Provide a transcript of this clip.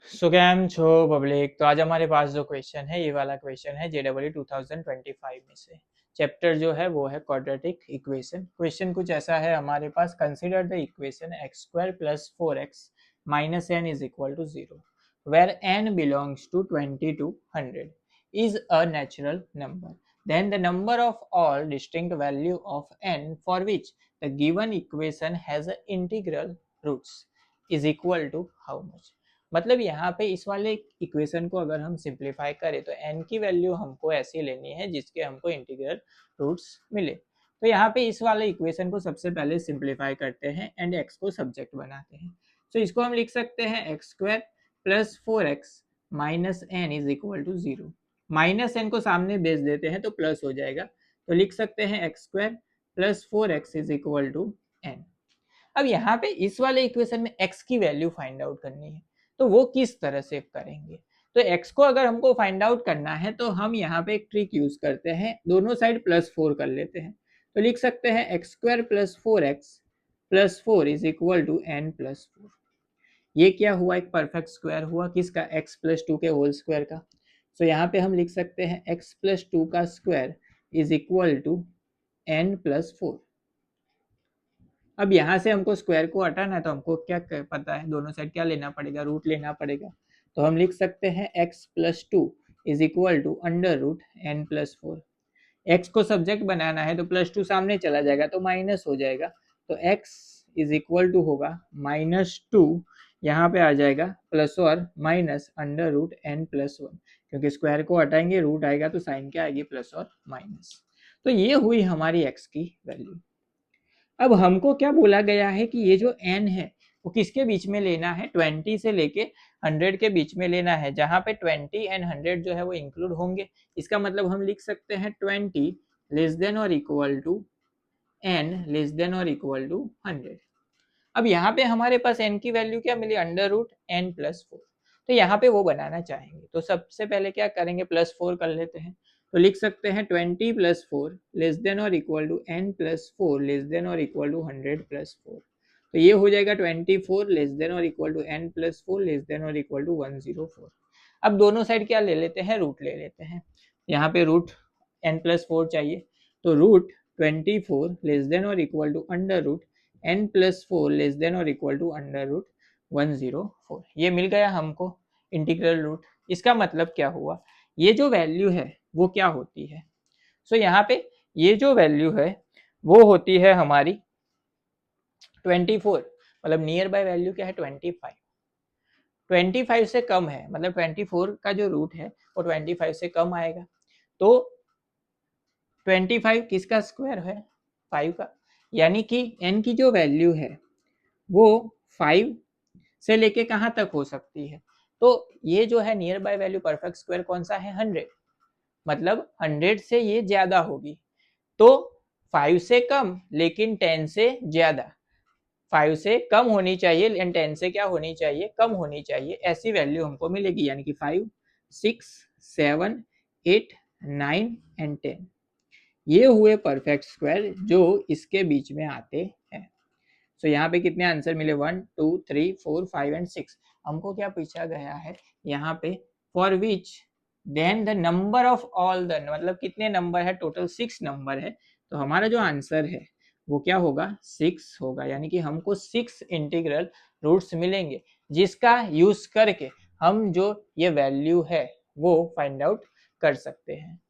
सो cam छो public. तो आज हमारे पास जो क्वेश्चन है ये वाला क्वेश्चन है JEE 2025 में से। चैप्टर जो है वो है क्वाड्रेटिक इक्वेशन। क्वेश्चन कुछ ऐसा है हमारे पास, consider the equation x² + 4x - n is equal to 0 where n belongs to 20 to 100 is a natural number, then the number of all distinct value of n for which the given equation has a integral roots is equal to how much। मतलब यहाँ पे इस वाले equation को अगर हम simplify करें तो n की वैल्यू हमको ऐसी लेनी है जिसके हमको इंटीग्रल रूट्स मिले। तो यहाँ पे इस वाले इक्वेशन को सबसे पहले सिंप्लीफाई करते हैं एंड x को सब्जेक्ट बनाते हैं। तो इसको हम लिख सकते हैं x² + 4x - n is equal to 0। Minus n को सामने भेज देते हैं तो प्लस हो जाएगा, तो लिख सकते हैं x² + 4x is equal to n। अब यहाँ पे इस वाले इक्वेशन में x की वैल्यू फाइंड आउट करनी है, तो वो किस तरह से करेंगे। तो x को अगर हमको फाइंड आउट करना है तो हम यहाँ पे एक ट्रिक यूज करते हैं, दोनों साइड +4 कर लेते हैं। तो लिख सकते हैं x² + 4x + 4 is equal to n + 4। ये क्या हुआ, एक परफेक्ट स्क्वायर हुआ, किसका, x + 2 के होल स्क्वायर का। तो यहाँ पे हम लिख सकते हैं x + 2 का square is equal to n + 4। अब यहाँ से हमको स्क्वायर को हटाना है तो हमको क्या पता है, दोनों साइड क्या लेना पड़ेगा, रूट लेना पड़ेगा। तो हम लिख सकते हैं x + 2 is equal to √n + 4। x को सब्जेक्ट बनाना है तो +2 सामने चला जाएगा तो माइनस हो जाएगा, तो x इज इक्वल टू होगा -2, यहाँ पे आ जाएगा प्लस और माइनस √n + 1, क्योंकि स्क्वायर को हटाएंगे रूट आएगा तो साइन क्या आएगी, प्लस और माइनस। तो ये हुई हमारी x की वैल्यू। अब हमको क्या बोला गया है कि ये जो n है वो किसके बीच में लेना है, 20 से लेके 100 के बीच में लेना है, जहाँ पे 20 एंड 100 जो है वो इंक्लूड होंगे। इसका मतलब हम लिख सकते हैं 20 less than or equal to n less than or equal to 100। अब यहाँ पे हमारे पास n की वैल्यू क्या मिली, √n + 4। तो यहाँ पे वो बनाना चाहेंगे तो सबसे पहले क्या करेंगे, +4 कर लेते हैं। तो लिख सकते हैं 20 + 4 less than or equal to n + 4 less than or equal to 100 + 4। तो ये हो जाएगा 24 less than or equal to n + 4 less than or equal to 104। अब दोनों साइड क्या ले लेते हैं, रूट ले लेते हैं। यहाँ पे रूट n + 4 चाहिए, तो √24 less than or equal to n + 4 less than or equal to √104। ये मिल गया हमको इंटीग्रल रूट। इसका मतलब क्या हुआ, ये जो वैल्यू है वो क्या होती है। सो यहाँ पे ये जो वैल्यू है वो होती है हमारी 24, मतलब नियर बाय वैल्यू क्या है 25। 25 से कम है, मतलब 24 का जो रूट है वो 25 से कम आएगा। तो 25 किसका स्क्वायर है, 5 का, यानी कि n की जो वैल्यू है वो 5 से लेके कहाँ तक हो सकती है। तो ये जो है near by value perfect square कौन सा है, 100, मतलब 100 से ये ज्यादा होगी। तो 5 से कम लेकिन 10 से ज्यादा, 5 से कम होनी चाहिए एंड 10 से क्या होनी चाहिए, कम होनी चाहिए, ऐसी वैल्यू हमको मिलेगी। यानी कि 5, 6, 7, 8, 9 एंड 10 ये हुए परफेक्ट स्क्वायर जो इसके बीच में आते हैं। तो यहाँ पे कितने आंसर मिले, 1, 2, 3, 4, 5 एंड 6। हमको क्या पूछा गया है यहाँ पे, for which then the number of all the, मतलब कितने नंबर है, टोटल 6 नंबर है। तो हमारा जो आंसर है वो क्या होगा, 6 होगा। यानी कि हमको 6 इंटीग्रल रूट्स मिलेंगे जिसका यूज करके हम जो ये वैल्यू है वो फाइंड आउट कर सकते हैं।